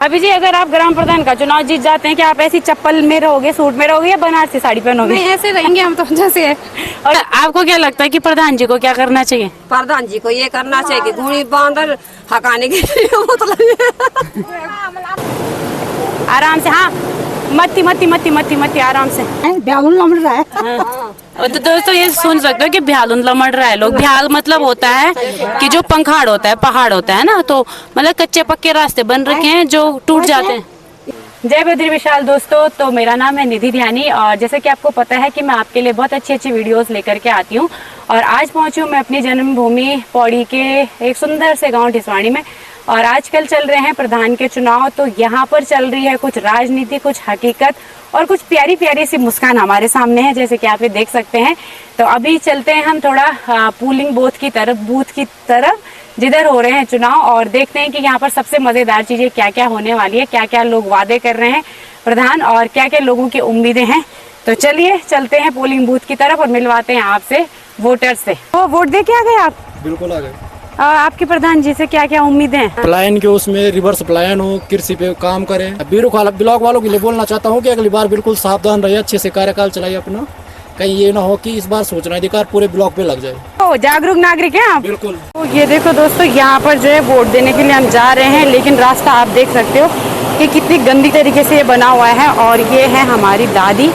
अभी जी अगर आप ग्राम प्रधान का चुनाव जीत जाते हैं, क्या आप ऐसी चप्पल में रहोगे, सूट में रहोगे या बनारसी साड़ी पहनोगे? नहीं, ऐसे रहेंगे हम तो जैसे है। और आपको क्या लगता है कि प्रधान जी को क्या करना चाहिए? प्रधान जी को ये करना चाहिए कि घूनी बांधर हकाने के लिए मतलब आराम से, हाँ, मत्ती आराम से। ब्याहुल लमड़ रहा है। हाँ। तो दोस्तों ये सुन सकते हो कि भ्याल लमड़ रहा है लोग। भ्याल मतलब होता है कि जो पंखाड़ होता है, पहाड़ होता है ना, तो मतलब कच्चे पक्के रास्ते बन रखे हैं जो टूट जाते हैं। जय बद्री विशाल दोस्तों, तो मेरा नाम है निधि ध्यानी और जैसे कि आपको पता है कि मैं आपके लिए बहुत अच्छी अच्छी वीडियोस लेकर के आती हूँ। और आज पहुंची हूँ मैं अपनी जन्मभूमि पौड़ी के एक सुंदर से गांव ढिसवाणी में। और आजकल चल रहे हैं प्रधान के चुनाव, तो यहाँ पर चल रही है कुछ राजनीति, कुछ हकीकत और कुछ प्यारी प्यारी सी मुस्कान हमारे सामने है, जैसे कि आप ये देख सकते हैं। तो अभी चलते हैं हम थोड़ा पोलिंग बूथ की तरफ जिधर हो रहे हैं चुनाव, और देखते हैं कि यहाँ पर सबसे मजेदार चीजें क्या क्या होने वाली है, क्या क्या लोग वादे कर रहे हैं प्रधान और क्या क्या लोगों की उम्मीदें हैं। तो चलिए चलते हैं पोलिंग बूथ की तरफ और मिलवाते हैं आपसे वोटर से। तो वोट दे के आ गए आप? बिल्कुल आ गए। आपके प्रधान जी से क्या क्या उम्मीदें हैं? प्लान के उसमें रिवर्स प्लान हो, कृषि पे काम करें। ब्लॉक वालों के लिए बोलना चाहता हूँ कि अगली बार बिल्कुल सावधान रहिए, अच्छे से कार्यकाल चलाइए अपना, कहीं ये ना हो कि इस बार सूचना अधिकार पूरे ब्लॉक पे लग जाए। तो जागरूक नागरिक हैं आप? बिल्कुल। तो ये देखो दोस्तों, यहाँ पर जो है वोट देने के लिए हम जा रहे हैं, लेकिन रास्ता आप देख सकते हो कि कितनी गंदी तरीके से ये बना हुआ है। और ये है हमारी दादी,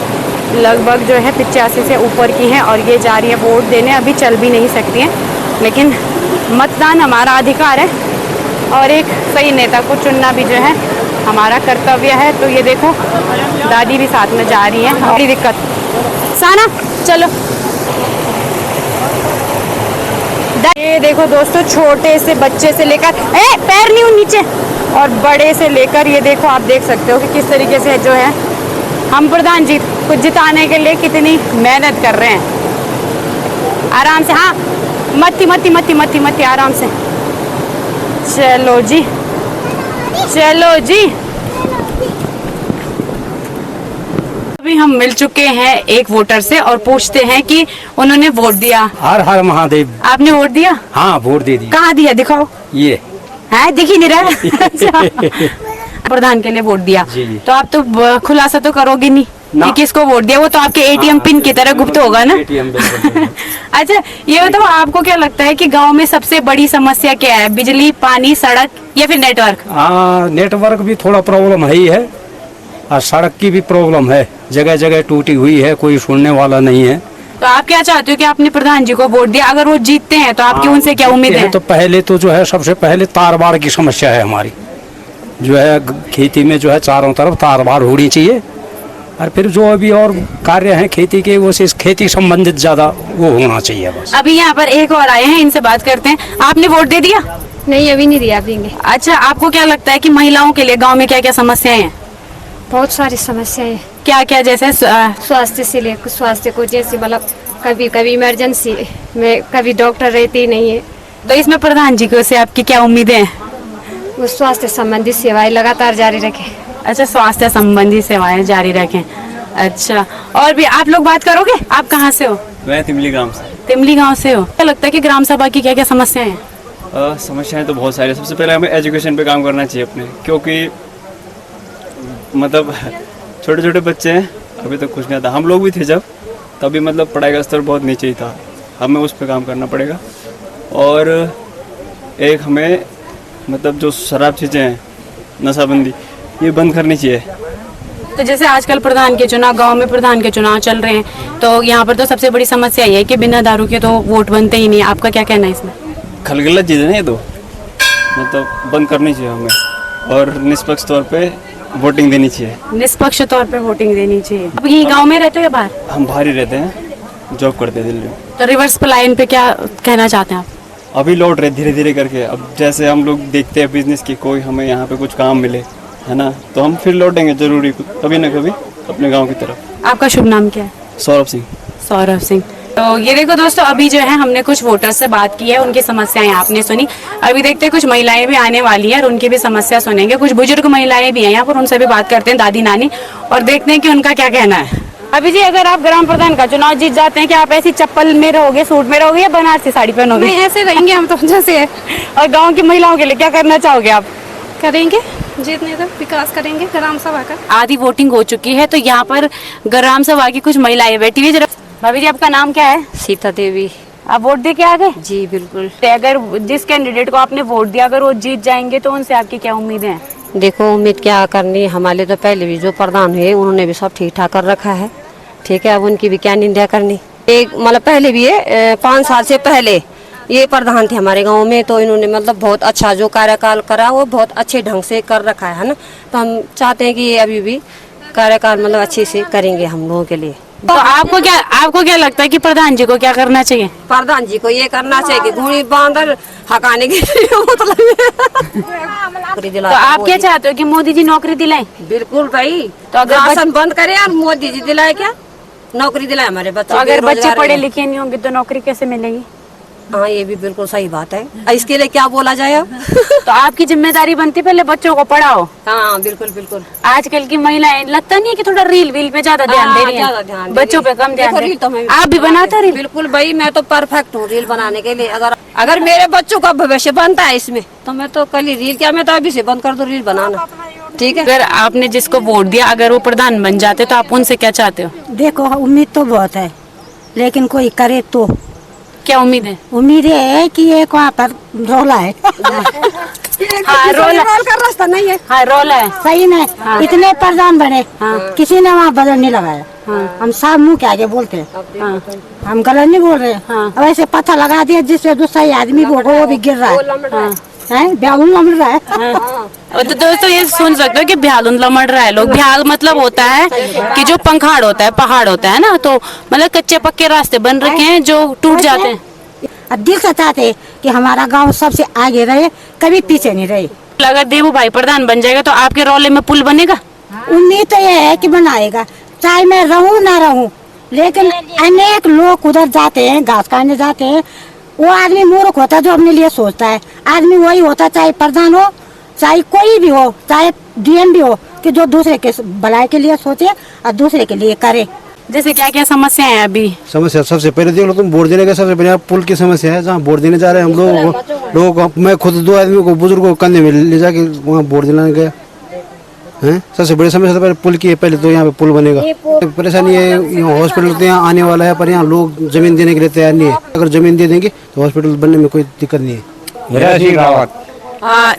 लगभग जो है 85 से ऊपर की है और ये जा रही है वोट देने। अभी चल भी नहीं सकती हैं, लेकिन मतदान हमारा अधिकार है और एक सही नेता को चुनना भी जो है हमारा कर्तव्य है। तो ये देखो दादी भी साथ में जा रही है। बड़ी दिक्कत साना, चलो। ये देखो दोस्तों, छोटे से बच्चे से लेकर पैर नहीं हो नीचे, और बड़े से लेकर ये देखो, आप देख सकते हो कि किस तरीके से जो है हम प्रधान जी को जिताने के लिए कितनी मेहनत कर रहे हैं। आराम से, हाँ, मत्ती आराम से। चलो जी, चलो जी। अभी हम मिल चुके हैं एक वोटर से और पूछते हैं कि उन्होंने वोट दिया। हर हर महादेव। आपने वोट दिया? हाँ, वोट दे दिया। कहाँ दिया, दिखाओ। ये है, दिख ही नहीं रहा। अच्छा। प्रधान के लिए वोट दिया जी। तो आप तो खुलासा तो करोगे नहीं कि किसको वोट दिया? वो तो आपके एटीएम पिन की तरह गुप्त होगा ना। अच्छा, ये बताओ आपको क्या लगता है कि गांव में सबसे बड़ी समस्या क्या है? बिजली, पानी, सड़क या फिर नेटवर्क? हाँ, नेटवर्क भी थोड़ा प्रॉब्लम है ही है और सड़क की भी प्रॉब्लम है, जगह जगह टूटी हुई है, कोई सुनने वाला नहीं है। तो आप क्या चाहते हो कि आपने प्रधान जी को वोट दिया, अगर वो जीतते हैं तो आपकी उनसे क्या उम्मीद है? तो पहले तो जो है सबसे पहले तार बाड़ की समस्या है हमारी, जो है खेती में जो है चारों तरफ तार बाड़ होनी चाहिए। और फिर जो अभी और कार्य हैं खेती के, वो से खेती संबंधित ज्यादा वो होना चाहिए बस। अभी यहाँ पर एक और आए हैं, इनसे बात करते हैं। आपने वोट दे दिया? नहीं, अभी नहीं दिया, देंगे। अच्छा, आपको क्या लगता है कि महिलाओं के लिए गाँव में क्या क्या समस्याएं हैं? बहुत सारी समस्याएं। क्या क्या? जैसे स्वास्थ्य से लेकर स्वास्थ्य को, जैसे मतलब कभी कभी इमरजेंसी में कभी डॉक्टर रहते ही नहीं है। तो इसमें प्रधान जी को से आपकी क्या उम्मीदें हैं? वो स्वास्थ्य संबंधी सेवाएं लगातार जारी रखें। अच्छा, स्वास्थ्य संबंधी सेवाएं जारी रखें। अच्छा, और भी आप लोग बात करोगे? आप कहाँ से हो? मैं तिमली गांव से। तिमली गांव से हो? क्या लगता है कि ग्राम सभा की क्या क्या समस्याएं हैं? समस्याएं तो बहुत सारी। सबसे पहले हमें एजुकेशन पे काम करना चाहिए अपने, क्योंकि मतलब छोटे छोटे बच्चे हैं, अभी तक कुछ नहीं आता। हम लोग भी थे जब, तभी मतलब पढ़ाई का स्तर बहुत नीचे ही था। हमें उस पर काम करना पड़ेगा। और एक हमें मतलब जो शराब चीज़ें हैं, नशाबंदी, ये बंद करनी चाहिए। तो जैसे आजकल प्रधान के चुनाव, गांव में प्रधान के चुनाव चल रहे हैं, तो यहाँ पर तो सबसे बड़ी समस्या ये है कि बिना दारू के तो वोट बनते ही नहीं। आपका क्या कहना है इसमें? खलगलत चीज़ें हैं ये तो, मतलब बंद करनी चाहिए हमें, और निष्पक्ष तौर पे वोटिंग देनी चाहिए। निष्पक्ष तौर पे वोटिंग देनी चाहिए। अब यही गांव में रहते हो या बाहर? हम बाहर ही रहते हैं, जॉब करते हैं दिल्ली में। तो रिवर्स प्लान पे क्या कहना चाहते हैं आप? अभी लौट रहे धीरे धीरे करके। अब जैसे हम लोग देखते हैं बिजनेस की, कोई हमें यहाँ पे कुछ काम मिले, है ना, तो हम फिर लौटेंगे जरूरी कभी ना कभी अपने गांव की तरफ। आपका शुभ नाम क्या है? सौरभ सिंह। सौरभ सिंह। तो ये देखो दोस्तों, अभी जो है हमने कुछ वोटर्स से बात की है, उनकी समस्याएं आपने सुनी। अभी देखते हैं कुछ महिलाएं भी आने वाली है और उनकी भी समस्या सुनेंगे। कुछ बुजुर्ग महिलाएं भी हैं यहाँ पर, उनसे भी बात करते हैं, दादी नानी, और देखते हैं कि उनका क्या कहना है। अभी जी अगर आप ग्राम प्रधान का चुनाव जीत जाते हैं, क्या आप ऐसी चप्पल में रहोगे, सूट में रहोगे या बनारसी साड़ी पहनोगे? नहीं, ऐसे रहेंगे हम तो जैसे है। और गाँव की महिलाओं के लिए क्या करना चाहोगे आप? करेंगे। जीतने तक विकास करेंगे ग्राम सभा का। आधी वोटिंग हो चुकी है, तो यहाँ पर ग्राम सभा की कुछ महिलाएं बैठी हुई। जरा भाभी जी, आपका नाम क्या है? सीता देवी। आप वोट दे के आ गए? जी बिल्कुल। अगर जिस कैंडिडेट को आपने वोट दिया अगर वो जीत जाएंगे तो उनसे आपकी क्या उम्मीदें हैं? देखो उम्मीद क्या करनी, हमारे तो पहले भी जो प्रधान हुए उन्होंने भी सब ठीक ठाक कर रखा है। ठीक है, अब उनकी भी क्या निंदा करनी। एक मतलब पहले भी है 5 साल से पहले ये प्रधान थे हमारे गांव में, तो इन्होंने मतलब बहुत अच्छा जो कार्यकाल करा वो बहुत अच्छे ढंग से कर रखा है ना। तो हम चाहते हैं कि ये अभी भी कार्यकाल मतलब अच्छे से करेंगे हम लोगों के लिए। तो आपको क्या लगता है कि प्रधान जी को क्या करना चाहिए? प्रधान जी को ये करना चाहिए कि घूनी बांधर हकाने के लिए मतलब तो आप क्या चाहते हो कि मोदी जी नौकरी दिलाएं? बिल्कुल भाई। तो अगर राशन बंद करे और मोदी जी दिलाए क्या नौकरी दिलाए हमारे बच्चे। तो अगर बच्चे बेरोजगार पढ़े हैं। लिखे नहीं होंगे तो नौकरी कैसे मिलेगी? हाँ ये भी बिल्कुल सही बात है। इसके लिए क्या बोला जाए अब? तो आपकी जिम्मेदारी बनती है पहले बच्चों को पढ़ाओ। हाँ बिल्कुल बिल्कुल। आजकल की महिलाएं लगता नहीं है कि थोड़ा रील वील पे ज्यादा ध्यान दे रही ज्यादा हैं, ध्यान बच्चों पे कम ध्यान देखो, दे। रील तो मैं आप भी बनाते हो रील? बिल्कुल भाई, मैं तो परफेक्ट हूँ रील बनाने के लिए। अगर मेरे बच्चों का भविष्य बनता है इसमें तो मैं तो कल ही रील क्या, मैं तो अभी से बंद कर दूँ रील बनाना। ठीक है। अगर आपने जिसको वोट दिया अगर वो प्रधान बन जाते तो आप उनसे क्या चाहते हो? देखो उम्मीद तो बहुत है, लेकिन कोई करे तो। क्या उम्मीद है? उम्मीद ये है कि एक वहाँ पर रोला है। हाँ रोल का रास्ता नहीं है। हाँ रोल है। सही में इतने प्रधान बने, किसी ने वहाँ बदल नहीं लगाया। हम सब मुंह के आगे बोलते हैं, हम गलत नहीं बोल रहे। अब ऐसे पत्थर लगा दिया जिससे जो सही आदमी होगा वो भी गिर रहा है, ब्याहुल लमड़ रहा है। तो दोस्तों ये सुन सकते हो कि भ्याल लमड़ रहा है लोग। भ्याल मतलब होता है कि जो पंखाड़ होता है, पहाड़ होता है ना, तो मतलब कच्चे पक्के रास्ते बन रखे हैं जो टूट जाते हैं। अब दिल से चाहते कि हमारा गांव सबसे आगे रहे, कभी पीछे नहीं रहे। अगर देवू भाई प्रधान बन जाएगा तो आपके रोले में पुल बनेगा? उम्मीद तो ये है कि बनाएगा, चाहे मैं रहूं ना रहूं। लेकिन अनेक लोग उधर जाते हैं, घास काटने जाते हैं। वो आदमी मूर्ख होता है जो अपने लिए सोचता है। आदमी वही होता, चाहे प्रधान हो चाहे कोई भी हो, चाहे डीएम भी हो, कि जो दूसरे के भलाई के लिए सोचे और दूसरे के लिए करे। जैसे क्या क्या समस्या है अभी? समस्या सबसे पहले देख लो तुम, वोट देने का सबसे पहले पुल की समस्या है। जहाँ वोट देने जा रहे हैं हम लोग मैं खुद 2 आदमी को बुजुर्गों को कंधे में ले जाके वहाँ वोट दिलाने गया है। सबसे बड़ी समस्या तो पहले पुल की है। पहले तो यहाँ पे पुल बनेगा। परेशानी है, हॉस्पिटल तो यहाँ आने वाला है पर यहाँ लोग जमीन देने के लिए तैयार नहीं है। अगर जमीन दे देंगे तो हॉस्पिटल बनने में कोई दिक्कत नहीं है।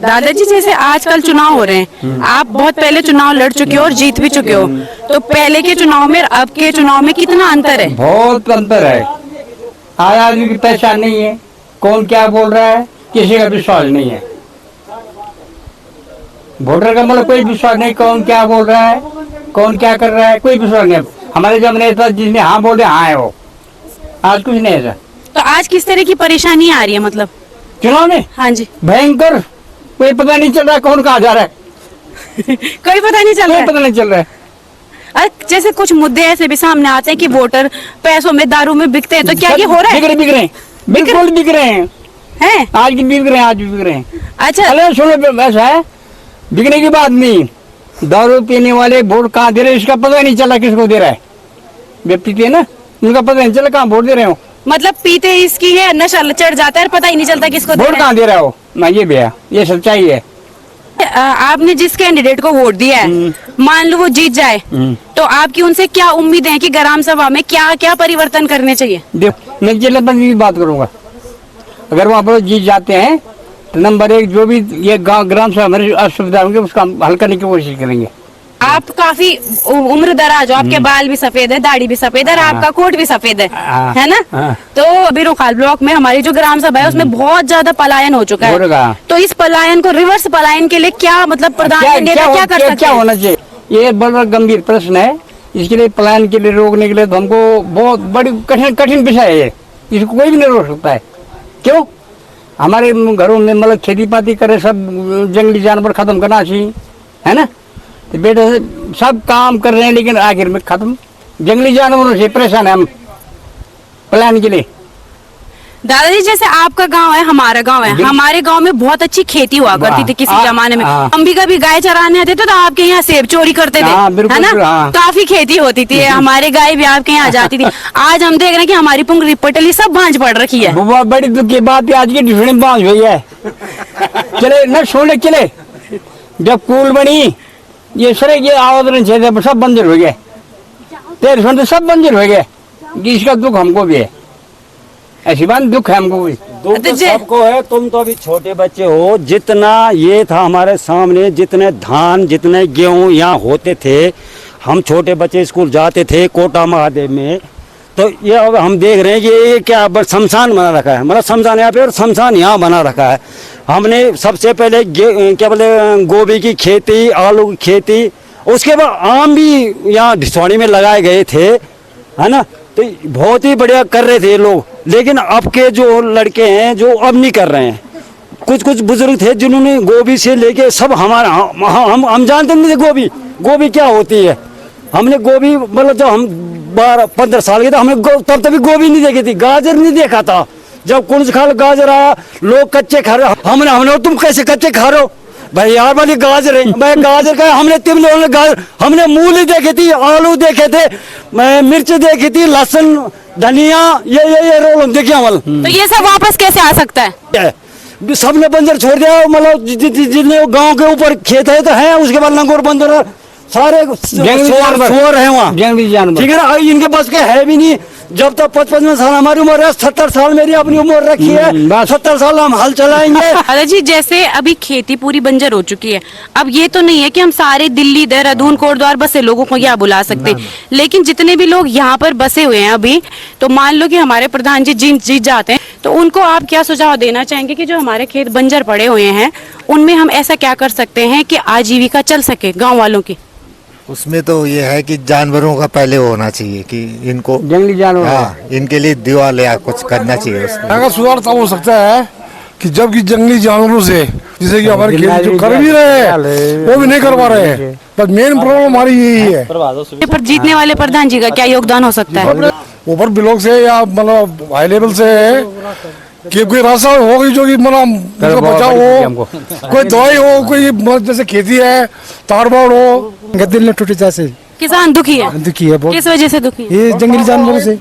दादाजी जैसे आजकल चुनाव हो रहे हैं, आप बहुत पहले चुनाव लड़ चुके हो और जीत भी चुके हो, तो पहले के चुनाव में अब के चुनाव में कितना अंतर है? बहुत अंतर है। आज आदमी की पहचान नहीं है, कौन क्या बोल रहा है किसी का विश्वास नहीं है। वोटर का मतलब कोई विश्वास नहीं, कौन क्या बोल रहा है कौन क्या कर रहा है कोई विश्वास नहीं। हमारे जमाने था जिसने हाँ बोल रहे हाँ है वो, आज कुछ नहीं ऐसा। तो आज किस तरह की परेशानी आ रही है मतलब चुनाव में? हाँ जी भयंकर, कोई पता नहीं चल रहा है कौन कहाँ जा रहा है। कोई पता नहीं चल रहा कोई है। पता नहीं चल रहा है। जैसे कुछ मुद्दे ऐसे भी सामने आते हैं कि वोटर पैसों में दारू में बिकते हैं, तो क्या ये हो रहा है? बिक रहे हैं, बिल्कुल बिक रहे हैं। हैं? आज भी बिक रहे हैं, आज भी बिक रहे हैं। अच्छा अरे सुनो, ऐसा है बिकने की बात नहीं, दारू पीने वाले वोट कहाँ दे रहे हैं इसका पता नहीं चला किसको दे रहा है। वे पीते हैं ना, उनका पता नहीं चला कहाँ वोट दे रहे हो। मतलब पीते इसकी है, नशा चढ़ जाता है, पता ही नहीं चलता किसको वोट कहाँ दे रहा हो ना, ये भी है, ये सच्चाई है। आपने जिस कैंडिडेट को वोट दिया है, मान लो वो जीत जाए, तो आपकी उनसे क्या उम्मीद है कि ग्राम सभा में क्या क्या परिवर्तन करने चाहिए? देखो मैं जिला पंचायत की बात करूंगा, अगर वहाँ पर जीत जाते हैं तो नंबर 1 जो भी ये गाँव ग्राम सभा हमारी असुविधा होंगे उसका हल करने की कोशिश करेंगे। आप काफी उम्र दराज हो, आपके बाल भी सफेद है, दाढ़ी भी सफेद है और आपका कोट भी सफेद है ना? तो अभी रोखाल ब्लॉक में हमारी जो ग्राम सभा है उसमें बहुत ज्यादा पलायन हो चुका है, तो इस पलायन को रिवर्स पलायन के लिए क्या मतलब प्रधान नेता क्या कर सकते हैं? क्या होना चाहिए, ये बड़ा गंभीर प्रश्न है। इसके लिए पलायन के लिए रोकने के लिए तो हमको बहुत बड़ी कठिन विषय है ये, इसको कोई भी नहीं रोक सकता है। क्यों? हमारे घरों में मतलब खेती पाती करे, सब जंगली जानवर खत्म करना चाहिए, है ना? तो बेटा सब काम कर रहे हैं लेकिन आखिर में खत्म जंगली जानवरों से परेशान है हम पलायन के लिए। दादाजी जैसे आपका गांव है, हमारा गांव है, हमारे गांव में बहुत अच्छी खेती हुआ करती थी किसी जमाने में। हम भी कभी गाय चराने आते थे तो आपके यहाँ सेब चोरी करते थे, है ना? काफी खेती होती थी, हमारे गाय भी आपके यहाँ जाती थी। आज हम देख रहे हैं कि हमारी पुंगरी पटली सब भांज पड़ रखी है। बहुत बड़ी दुख की बात है, आज की डिफरेंट बांझ हुई है। चले न छोड़े चले जब पुल बनी ये सड़क ये आवादन क्षेत्र सब बंजर हो गए, तेरे सुनते सब बंजर हो गए। इसका दुख हमको भी है, ऐसी बात दुख है हमको भी। दुख तो सबको है। तुम तो अभी छोटे बच्चे हो, जितना ये था हमारे सामने, जितने धान जितने गेहूं यहाँ होते थे, हम छोटे बच्चे स्कूल जाते थे कोटा महादेव में, तो ये अब हम देख रहे हैं कि ये क्या शमशान बना रखा है, मतलब शमशान यहाँ पे और शमशान यहाँ बना रखा है। हमने सबसे पहले क्या बोले गोभी की खेती, आलू की खेती, उसके बाद आम भी यहाँ ढिसवाड़ी में लगाए गए थे, है ना। तो बहुत ही बढ़िया कर रहे थे लोग, लेकिन अब के जो लड़के हैं जो अब नहीं कर रहे हैं। कुछ कुछ बुजुर्ग थे जिन्होंने गोभी से लेके सब हमारा हम जानते नहीं थे गोभी क्या होती है। हमने गोभी मतलब जब हम 12-15 साल के थे, हमने तब तभी गोभी नहीं देखी थी, गाजर नहीं देखा था। जब कुछ खाल गाजर आया, लोग कच्चे खा रहे, हमने तुम कैसे कच्चे खा रहे हो भाई, यार वाली गाजर है भाई, गाजर का हमने 3 लोगों ने गाजर, हमने मूली देखी थी, आलू देखे थे, मिर्च देखी थी, लहसुन, धनिया, ये रोल देखिए हमारे। तो ये सब वापस कैसे आ सकता है? सबने बंजर छोड़ दिया, मतलब जितने गांव के ऊपर खेत है तो है, उसके बाद लंगोर बंजर सारे सुअर है वहाँ, जंगली जानवर, ठीक है ना। इनके पास के है भी नहीं। जब तक 55 साल हमारी उम्र है, 70 साल मेरी अपनी उम्र रखी है, 70 साल हम हल चलाएंगे। दादाजी जैसे अभी खेती पूरी बंजर हो चुकी है, अब ये तो नहीं है कि हम सारे दिल्ली, देहरादून, कोटद्वार बसे लोगों को यहाँ बुला सकते, लेकिन जितने भी लोग यहाँ पर बसे हुए हैं अभी, तो मान लो कि हमारे प्रधान जी जीत जाते हैं, तो उनको आप क्या सुझाव देना चाहेंगे कि जो हमारे खेत बंजर पड़े हुए हैं उनमें हम ऐसा क्या कर सकते हैं कि आजीविका चल सके गाँव वालों की? उसमें तो ये है कि जानवरों का पहले होना चाहिए कि इनको जंगली जानवर, हाँ, इनके लिए दीवार या कुछ करना चाहिए। उसका सुधार तब हो सकता है कि जबकि जंगली जानवरों से, जैसे कि हमारे खेत जो कर भी रहे हैं वो भी नहीं कर पा रहे हैं, पर मेन प्रॉब्लम हमारी यही है। पर जीतने वाले प्रधान जी का क्या योगदान हो सकता है? ऊपर ब्लॉक से या मतलब हाई लेवल से कि कोई रास्ता होगी जो कि मतलब बचाव हो, कोई दवाई हो, कोई जैसे खेती है, तारबाड़ हो। दिल ने टूटे जैसे किसान दुखी है बहुत। किस वजह से दुखी? ये जंगली जानवरों से,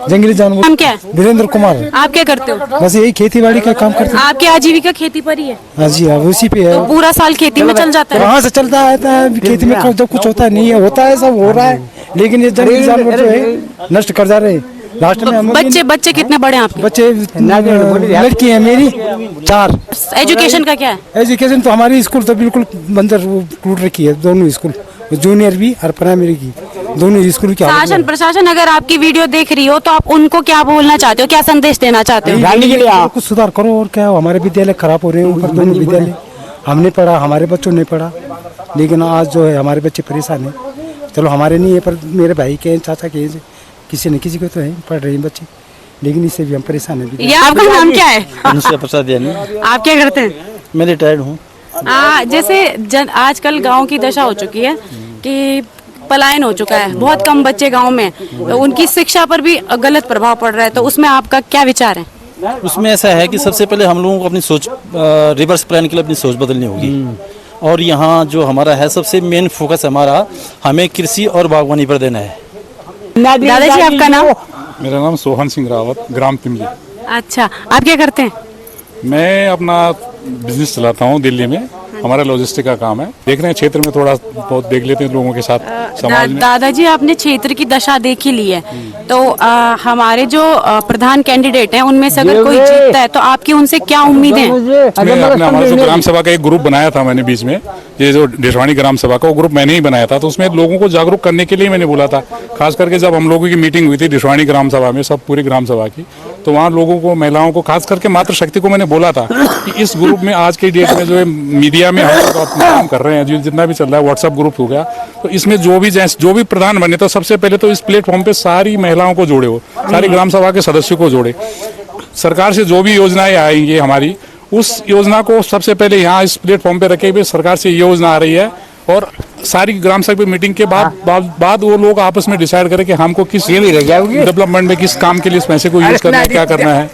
जंगली जानवर। हम क्या? वीरेंद्र कुमार। आप क्या करते हो? बस यही खेती बाड़ी का काम करते हैं। आपकी आजीविका खेती पर ही है? हाँ जी, हाँ, उसी पे है। तो पूरा साल खेती में चल जाता है? वहाँ से चलता है खेती में, जब कुछ होता नहीं है, होता है सब हो रहा है, लेकिन ये जंगली जानवर जो है नष्ट कर जा रहे हैं। लास्ट में बच्चे कितने बड़े हैं आपके? बच्चे लड़की है मेरी 4। एजुकेशन का क्या है? एजुकेशन तो हमारी स्कूल तो बिल्कुल बंजर टूट रखी है, दोनों स्कूल, जूनियर भी और प्राइमरी की, दोनों स्कूल की। शासन प्रशासन अगर आपकी वीडियो देख रही हो तो आप उनको क्या बोलना चाहते हो, क्या संदेश देना चाहते हो? के लिए कुछ सुधार करो और क्या। हमारे विद्यालय खराब हो रहे हैं, ऊपर दोनों विद्यालय हमने पढ़ा, हमारे बच्चों ने पढ़ा, लेकिन आज जो है हमारे बच्चे परेशान है। चलो हमारे नहीं है, पर मेरे भाई के, चाचा के, किसी न किसी को तो है, पढ़ रहे हैं बच्चे, लेकिन इससे भी हम परेशान हैं। ये आपका नाम क्या है? अनुष्का प्रसाद यानी। आप क्या करते हैं? मैं रिटायर्ड हूँ। जैसे आजकल गांव की दशा हो चुकी है कि पलायन हो चुका है, बहुत कम बच्चे गांव में, तो उनकी शिक्षा पर भी गलत प्रभाव पड़ रहा है, तो उसमें आपका क्या विचार है? उसमें ऐसा है कि सबसे पहले हम लोगों को अपनी सोच रिवर्स प्लान के लिए अपनी सोच बदलनी होगी, और यहाँ जो हमारा है सबसे मेन फोकस हमारा हमें कृषि और बागवानी पर देना है। दादाजी आपका नाम? मेरा नाम सोहन सिंह रावत, ग्राम तिमली। अच्छा, आप क्या करते हैं? मैं अपना बिजनेस चलाता हूँ दिल्ली में, हमारा लॉजिस्टिक का काम है। देख रहे हैं क्षेत्र में थोड़ा बहुत देख लेते हैं लोगों के साथ, समाज में। दादाजी आपने क्षेत्र की दशा देख ही ली है, तो हमारे जो प्रधान कैंडिडेट हैं उनमें से अगर कोई जीतता है तो आपकी उनसे क्या उम्मीद है? हमारा जो ग्राम सभा का एक ग्रुप बनाया था मैंने बीच में, ये जो ढिसवाड़ी ग्राम सभा का, वो ग्रुप मैंने ही बनाया था, तो उसमें लोगों को जागरूक करने के लिए मैंने बोला था। खास करके जब हम लोगों की मीटिंग हुई थी ढिसवाड़ी ग्राम सभा में, सब पूरी ग्राम सभा की, तो वहाँ लोगों को, महिलाओं को, खास करके मातृशक्ति को मैंने बोला था कि इस ग्रुप में आज के डेट में जो है मीडिया में हम काम कर रहे हैं, जो जितना भी चल रहा है, व्हाट्सएप ग्रुप हो गया, तो इसमें जो भी प्रधान बने, तो सबसे पहले तो इस प्लेटफॉर्म पे सारी महिलाओं को जोड़े हो, सारी ग्राम सभा के सदस्यों को जोड़े। सरकार से जो भी योजनाएं आएंगी हमारी, उस योजना को सबसे पहले यहाँ इस प्लेटफॉर्म पे रखे हुए सरकार से योजना आ रही है, और सारी ग्राम सभा मीटिंग के बाद वो लोग आपस में डिसाइड करें कि हमको किस डेवलपमेंट में, किस काम के लिए इस पैसे को यूज करना है, क्या करना है।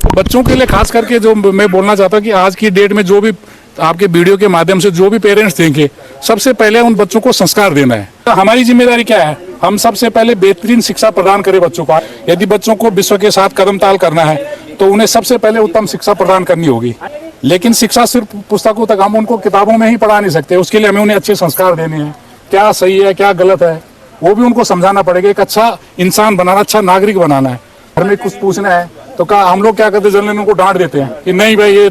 तो बच्चों के लिए खास करके जो मैं बोलना चाहता हूँ कि आज की डेट में जो भी आपके वीडियो के माध्यम से जो भी पेरेंट्स देंगे, सबसे पहले उन बच्चों को संस्कार देना है। तो हमारी जिम्मेदारी क्या है? हम सबसे पहले बेहतरीन शिक्षा प्रदान करें बच्चों को। यदि बच्चों को विश्व के साथ कदम ताल करना है तो उन्हें सबसे पहले उत्तम शिक्षा प्रदान करनी होगी। लेकिन शिक्षा सिर्फ पुस्तकों तक, हम उनको किताबों में ही पढ़ा नहीं सकते। उसके लिए हमें उन्हें अच्छे संस्कार देने हैं, क्या सही है क्या गलत है वो भी उनको समझाना पड़ेगा। एक अच्छा इंसान बनाना, अच्छा नागरिक बनाना है। घर में कुछ पूछना है तो हम लोग क्या करते हैं, उनको डांट देते हैं कि नहीं भाई ये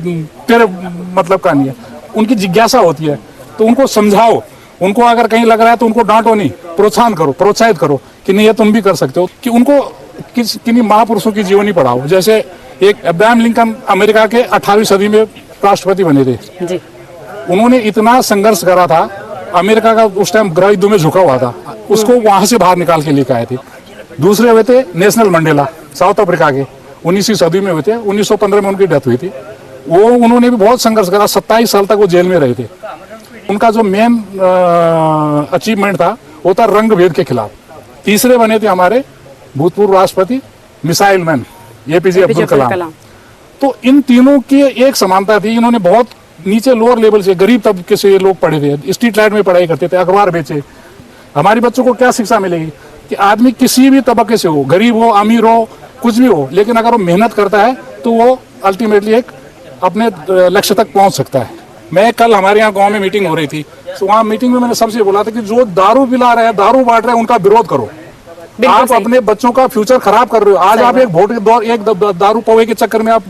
तेरे मतलब का नहीं है। उनकी जिज्ञासा होती है तो उनको समझाओ। उनको अगर कहीं लग रहा है तो उनको डांटो नहीं, प्रोत्साहन करो, प्रोत्साहित करो कि नहीं ये तुम भी कर सकते हो। कि उनको किन्हीं महापुरुषों की जीवनी पढ़ाओ। जैसे एक अब्राहम लिंकन अमेरिका के 18वीं सदी में राष्ट्रपति बने थे जी। उन्होंने इतना संघर्ष करा था, अमेरिका का उस टाइम गृह युद्ध में झुका हुआ था, उसको वहां से बाहर निकाल के लेकर आए थे। दूसरे हुए थे नेशनल मंडेला, साउथ अफ्रीका के, 19वीं सदी में हुए थे। 1915 में उनकी डेथ हुई थी। वो उन्होंने भी बहुत संघर्ष करा, 27 साल तक वो जेल में रहे थे। उनका जो मेन अचीवमेंट था वो था रंग भेद के खिलाफ। तीसरे बने थे हमारे भूतपूर्व राष्ट्रपति missile man APJ Abdul Kalam. तो इन तीनों की एक समानता थी, इन्होंने बहुत नीचे लोअर लेवल से, गरीब तबके से लोग पढ़े थे, स्ट्रीट लाइट में पढ़ाई करते थे, अखबार बेचे। हमारे बच्चों को क्या शिक्षा मिलेगी कि आदमी किसी भी तबके से हो, गरीब हो अमीर हो कुछ भी हो, लेकिन अगर वो मेहनत करता है तो वो अल्टीमेटली एक अपने लक्ष्य तक पहुंच सकता है। मैं कल हमारे यहाँ गांव में मीटिंग हो रही थी, तो वहाँ मीटिंग में मैंने सबसे बोला था कि जो दारू पिला रहे हैं, दारू बांट रहे हैं, उनका विरोध करो। आप अपने बच्चों का फ्यूचर खराब कर रहे हो। आज आप एक दारू पौवे के चक्कर में आप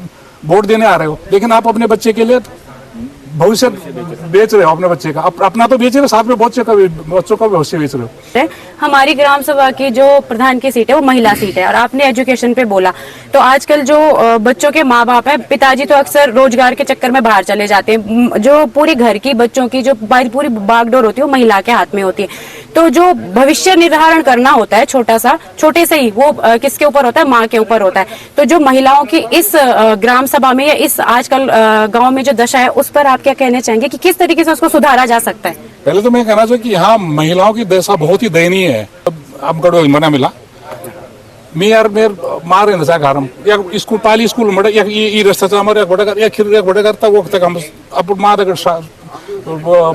वोट देने आ रहे हो, लेकिन आप अपने बच्चे के लिए भविष्य बेच रहे हो। अपने बच्चे का अपना तो बेच रहे हो, साथ में बच्चों का भविष्य बेच रहे हो। हमारी ग्राम सभा की जो प्रधान की सीट है वो महिला सीट है। और आपने एजुकेशन पे बोला, तो आजकल जो बच्चों के माँ बाप है, पिताजी तो अक्सर रोजगार के चक्कर में बाहर चले जाते हैं। जो पूरी घर की बच्चों की जो पूरी बागडोर होती है वो महिला के हाथ में होती है। तो जो भविष्य निर्धारण करना होता है छोटे से ही, वो किसके ऊपर होता है? माँ के ऊपर होता है। तो जो महिलाओं की इस ग्राम सभा में या इस आजकल गाँव में जो दशा है, उस पर आप क्या कहना चाहेंगे कि किस तरीके से उसको सुधारा जा सकता है? पहले तो मैं कहना चाहूँ कि यहाँ महिलाओं की दशा बहुत ही दयनीय है। अब गड़ो मना मिला मेयर मारे नशा गारम या स्कूल पाली स्कूल मडे या ई रस्ता चामर या घोड़ा या खिर या घोड़ा करता वो तक हम अब मार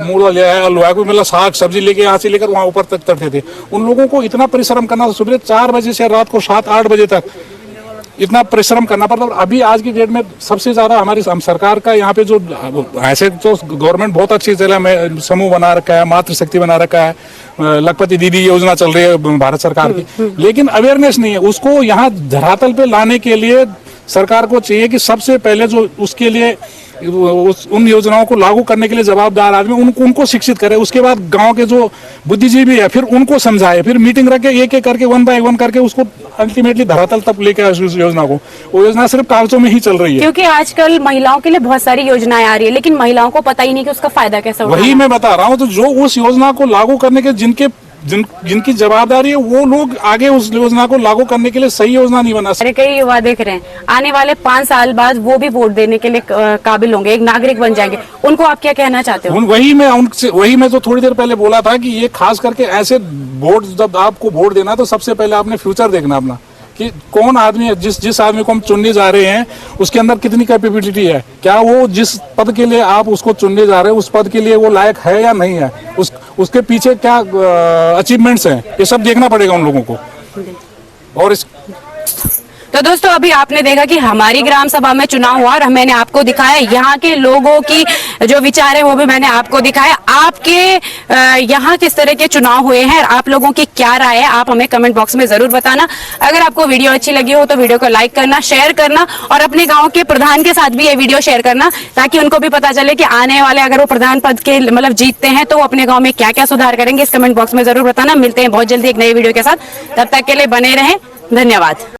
मूला ले आया, लोहा को मिला, साग सब्जी लेके यहाँ से लेकर वहाँ ऊपर तक चढ़ते थे। उन लोगों को इतना परिश्रम करना, सुबह 4 बजे से रात को 7-8 बजे तक इतना परिश्रम करना पड़ता। अभी आज की डेट में सबसे ज्यादा हमारी सरकार का यहाँ पे जो ऐसे तो गवर्नमेंट बहुत अच्छी चला, समूह बना रखा है, मातृशक्ति बना रखा है, लखपति दीदी योजना चल रही है भारत सरकार की, लेकिन अवेयरनेस नहीं है। उसको यहाँ धरातल पे लाने के लिए सरकार को चाहिए कि सबसे पहले जो उसके लिए उन योजनाओं को लागू करने के लिए जवाबदार आदमी उनको शिक्षित करे। उसके बाद गांव के जो बुद्धिजीवी है फिर उनको समझाए, फिर मीटिंग रख के एक एक करके 1 बाय 1 करके उसको अल्टीमेटली धरातल तक लेके आए उस योजना को। वो योजना सिर्फ कागजों में ही चल रही है, क्योंकि आजकल महिलाओं के लिए बहुत सारी योजनाएं आ रही है, लेकिन महिलाओं को पता ही नहीं कि उसका फायदा कैसा होगा। वही मैं बता रहा हूँ। तो जो उस योजना को लागू करने के जिनकी जवाबदारी है, वो लोग आगे उस योजना को लागू करने के लिए सही योजना नहीं बना सकते। कई युवा देख रहे हैं, आने वाले 5 साल बाद वो भी वोट देने के लिए काबिल होंगे, एक नागरिक बन जाएंगे। उनको आप क्या कहना चाहते हो? वही मैं तो थोड़ी देर पहले बोला था कि ये खास करके ऐसे वोट, जब आपको वोट देना तो सबसे पहले आपने फ्यूचर देखना अपना, कि कौन आदमी है, जिस आदमी को हम चुनने जा रहे हैं उसके अंदर कितनी कैपेबिलिटी है, क्या वो जिस पद के लिए आप उसको चुनने जा रहे हैं उस पद के लिए वो लायक है या नहीं है, उसके पीछे क्या अचीवमेंट्स हैं, ये सब देखना पड़ेगा उन लोगों को। और तो दोस्तों, अभी आपने देखा कि हमारी ग्राम सभा में चुनाव हुआ और मैंने आपको दिखाया यहाँ के लोगों की जो विचार है वो भी मैंने आपको दिखाया। आपके यहाँ किस तरह के चुनाव हुए हैं, आप लोगों की क्या राय है, आप हमें कमेंट बॉक्स में जरूर बताना। अगर आपको वीडियो अच्छी लगी हो तो वीडियो को लाइक करना, शेयर करना और अपने गाँव के प्रधान के साथ भी ये वीडियो शेयर करना, ताकि उनको भी पता चले कि आने वाले अगर वो प्रधान पद के मतलब जीतते हैं तो वो अपने गाँव में क्या क्या सुधार करेंगे। इस कमेंट बॉक्स में जरूर बताना। मिलते हैं बहुत जल्दी एक नई वीडियो के साथ, तब तक के लिए बने रहें। धन्यवाद।